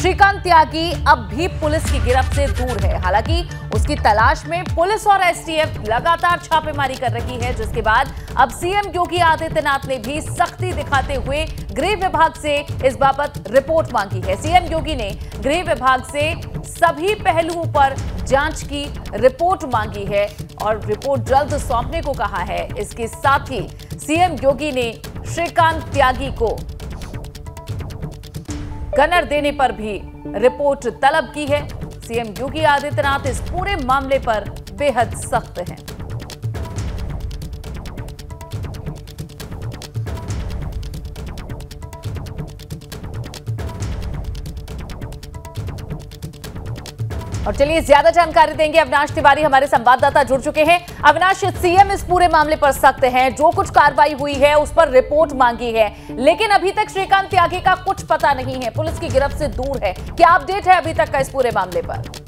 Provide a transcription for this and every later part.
श्रीकांत त्यागी अब भी पुलिस की गिरफ्त से दूर है। हालांकि उसकी तलाश में पुलिस और एसटीएफ लगातार छापेमारी कर रही है, जिसके बाद अब सीएम योगी आदित्यनाथ ने भी सख्ती दिखाते हुए गृह विभाग से इस बाबत रिपोर्ट मांगी है। सीएम योगी ने गृह विभाग से सभी पहलुओं पर जांच की रिपोर्ट मांगी है और रिपोर्ट जल्द सौंपने को कहा है। इसके साथ ही सीएम योगी ने श्रीकांत त्यागी को गनर देने पर भी रिपोर्ट तलब की है। सीएम योगी आदित्यनाथ इस पूरे मामले पर बेहद सख्त हैं। और चलिए ज्यादा जानकारी देंगे अविनाश तिवारी, हमारे संवाददाता जुड़ चुके हैं। अविनाश, सीएम इस पूरे मामले पर सख्त हैं, जो कुछ कार्रवाई हुई है उस पर रिपोर्ट मांगी है, लेकिन अभी तक श्रीकांत त्यागी का कुछ पता नहीं है, पुलिस की गिरफ्त से दूर है। क्या अपडेट है अभी तक का इस पूरे मामले पर?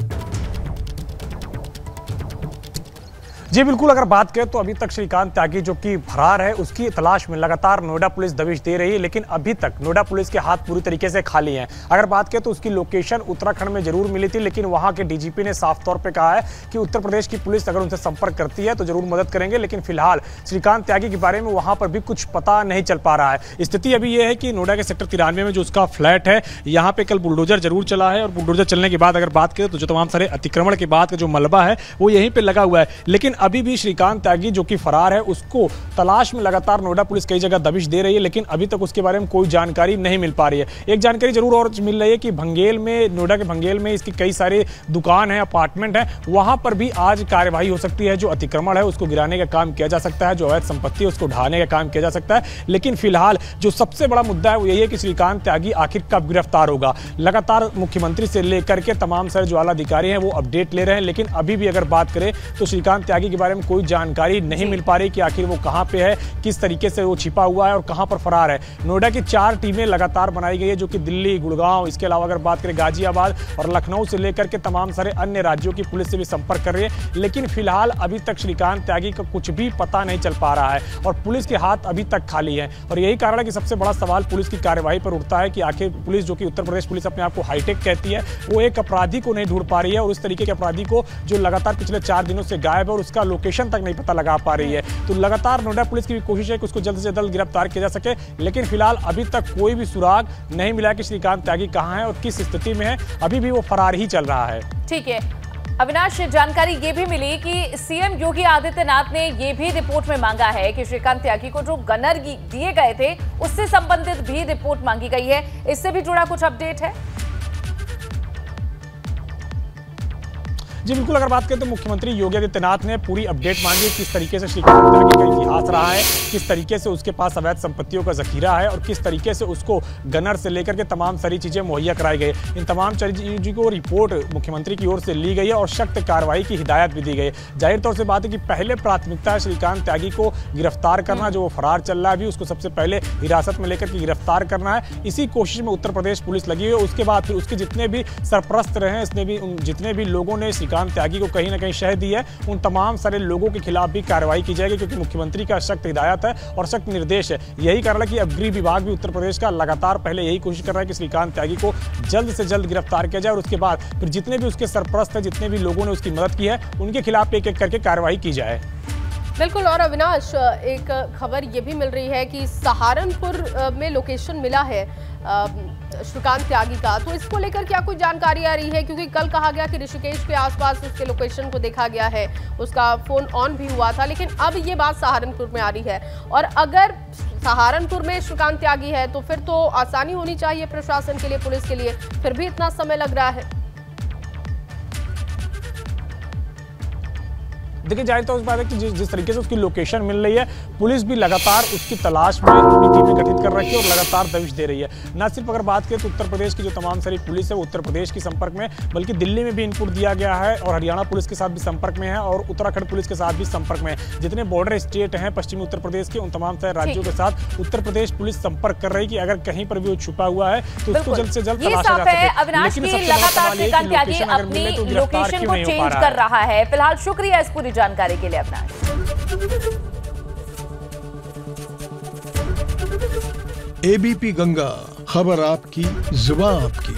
जी बिल्कुल, अगर बात करें तो अभी तक श्रीकांत त्यागी जो कि फरार है, उसकी तलाश में लगातार नोएडा पुलिस दबिश दे रही है, लेकिन अभी तक नोएडा पुलिस के हाथ पूरी तरीके से खाली हैं। अगर बात करें तो उसकी लोकेशन उत्तराखंड में जरूर मिली थी, लेकिन वहां के डीजीपी ने साफ तौर पे कहा है कि उत्तर प्रदेश की पुलिस अगर उनसे संपर्क करती है तो जरूर मदद करेंगे, लेकिन फिलहाल श्रीकांत त्यागी के बारे में वहां पर भी कुछ पता नहीं चल पा रहा है। स्थिति अभी यह है कि नोएडा के सेक्टर 93 में जो उसका फ्लैट है, यहाँ पे कल बुलडोजर जरूर चला है और बुलडोजर चलने के बाद अगर बात करें तो जो तमाम सारे अतिक्रमण के बाद का जो मलबा है वो यहीं पर लगा हुआ है, लेकिन अभी भी श्रीकांत त्यागी जो कि फरार है, उसको तलाश में लगातार नोएडा पुलिस कई जगह दबिश दे रही है, लेकिन अभी तक उसके बारे में कोई जानकारी नहीं मिल पा रही है। एक जानकारी जरूर और मिल रही है कि भंगेल में, नोएडा के भंगेल में इसकी कई सारे दुकान है, अपार्टमेंट है, वहां पर भी आज कार्यवाही हो सकती है। जो अतिक्रमण है उसको गिराने का काम किया जा सकता है, जो अवैध संपत्ति है उसको ढाने का काम किया जा सकता है, लेकिन फिलहाल जो सबसे बड़ा मुद्दा है वो यही है कि श्रीकांत त्यागी आखिर कब गिरफ्तार होगा। लगातार मुख्यमंत्री से लेकर के तमाम सारे जो आला अधिकारी हैं वो अपडेट ले रहे हैं, लेकिन अभी भी अगर बात करें तो श्रीकांत त्यागी के बारे में कोई जानकारी नहीं मिल पा रही कि आखिर वो कहां पे है, किस तरीके से वो छिपा हुआ है और कहां पर फरार है। नोएडा की 4 टीमें लगातार बनाई गई है, जो कि दिल्ली, गुड़गांव, इसके अलावा अगर बात करें गाजियाबाद और लखनऊ से लेकर के तमाम सारे अन्य राज्यों की पुलिस से भी संपर्क कर रही है, लेकिन फिलहाल अभी तक श्रीकांत त्यागी का कुछ भी पता नहीं चल पा रहा है और पुलिस के हाथ अभी तक खाली है। और यही कारण है कि सबसे बड़ा सवाल पुलिस की कार्यवाही पर उठता है कि आखिर पुलिस, जो कि उत्तर प्रदेश पुलिस अपने आप को हाईटेक कहती है, वो एक अपराधी को नहीं ढूंढ पा रही है और उस तरीके के अपराधी को जो लगातार पिछले 4 दिनों से गायब है और उसका लोकेशन तक नहीं पता लगा पा रही है। तो लगातार नोएडा पुलिस की भी कोशिश है कि उसको जल्द से जल्द गिरफ्तार किया जा सके, लेकिन फिलहाल अभी तक कोई भी सुराग नहीं मिला कि श्रीकांत त्यागी कहां है और किस स्थिति में है। अभी भी वो फरार ही चल रहा है। ठीक है अविनाश, जानकारी ये भी मिली कि सीएम योगी आदित्यनाथ ने ये भी रिपोर्ट में मांगा है कि श्रीकांत त्यागी को जो गनर दिए गए थे उससे संबंधित भी रिपोर्ट मांगी गई है। इससे भी जुड़ा कुछ अपडेट है? जी बिल्कुल, अगर बात करें तो मुख्यमंत्री योगी आदित्यनाथ ने पूरी अपडेट मांगी, किस तरीके से श्रीकांत त्यागी का इतिहास रहा है, किस तरीके से उसके पास अवैध संपत्तियों का जखीरा है और किस तरीके से उसको गनर से लेकर के तमाम सारी चीजें मुहैया कराई गई। इन तमाम चीजों को रिपोर्ट मुख्यमंत्री की ओर से ली गई है और सख्त कार्रवाई की हिदायत भी दी गई है। जाहिर तौर से बात है कि पहले प्राथमिकता है श्रीकांत त्यागी को गिरफ्तार करना, जो वो फरार चल रहा है, अभी उसको सबसे पहले हिरासत में लेकर के गिरफ्तार करना है। इसी कोशिश में उत्तर प्रदेश पुलिस लगी हुई है। उसके बाद फिर उसके जितने भी सरपरस्त रहे, जितने भी लोगों ने श्रीकांत त्यागी को कहीं ना कहीं शह दी है, उन तमाम सारे लोगों के खिलाफ भी कार्रवाई की जाएगी, क्योंकि मुख्यमंत्री का सख्त हिदायत है और सख्त निर्देश है। यही कारण है कि अब गृह विभाग भी उत्तर प्रदेश का लगातार पहले यही कोशिश कर रहा है कि श्रीकांत त्यागी को जल्द से जल्द गिरफ्तार किया जाए और उसके बाद फिर जितने भी उसके सरपरस्त है, जितने भी लोगों ने उसकी मदद की है, उनके खिलाफ एक एक करके कार्रवाई की जाए। बिल्कुल। और अविनाश, एक खबर ये भी मिल रही है कि सहारनपुर में लोकेशन मिला है श्रीकांत त्यागी का, तो इसको लेकर क्या कोई जानकारी आ रही है? क्योंकि कल कहा गया कि ऋषिकेश के आसपास उसके लोकेशन को देखा गया है, उसका फोन ऑन भी हुआ था, लेकिन अब ये बात सहारनपुर में आ रही है। और अगर सहारनपुर में श्रीकांत त्यागी है तो फिर तो आसानी होनी चाहिए प्रशासन के लिए, पुलिस के लिए, फिर भी इतना समय लग रहा है। देखिए, जाहिर तौर से बात है कि जिस तरीके से उसकी लोकेशन मिल रही है, पुलिस भी लगातार उसकी तलाश में अपनी टीमें गठित कर रखी है और लगातार दबिश दे रही है। न सिर्फ अगर बात करें तो उत्तर प्रदेश की जो तमाम सारी पुलिस है वो उत्तर प्रदेश के संपर्क में, बल्कि दिल्ली में भी इनपुट दिया गया है और हरियाणा पुलिस के साथ भी संपर्क में है और उत्तराखंड पुलिस के साथ भी संपर्क में है। जितने बॉर्डर स्टेट हैं पश्चिमी उत्तर प्रदेश के, उन तमाम सारे राज्यों के साथ उत्तर प्रदेश पुलिस संपर्क कर रही है कि अगर कहीं पर भी वो छुपा हुआ है तो उसको जल्द से जल्द तलाशा जा सके। लेकिन लगातार श्रीकांत त्यागी अपनी लोकेशन को चेंज कर रहा है। फिलहाल शुक्रिया इस पूरी जानकारी के लिए अविनाश। एबीपी गंगा, खबर आपकी, जुबान आपकी।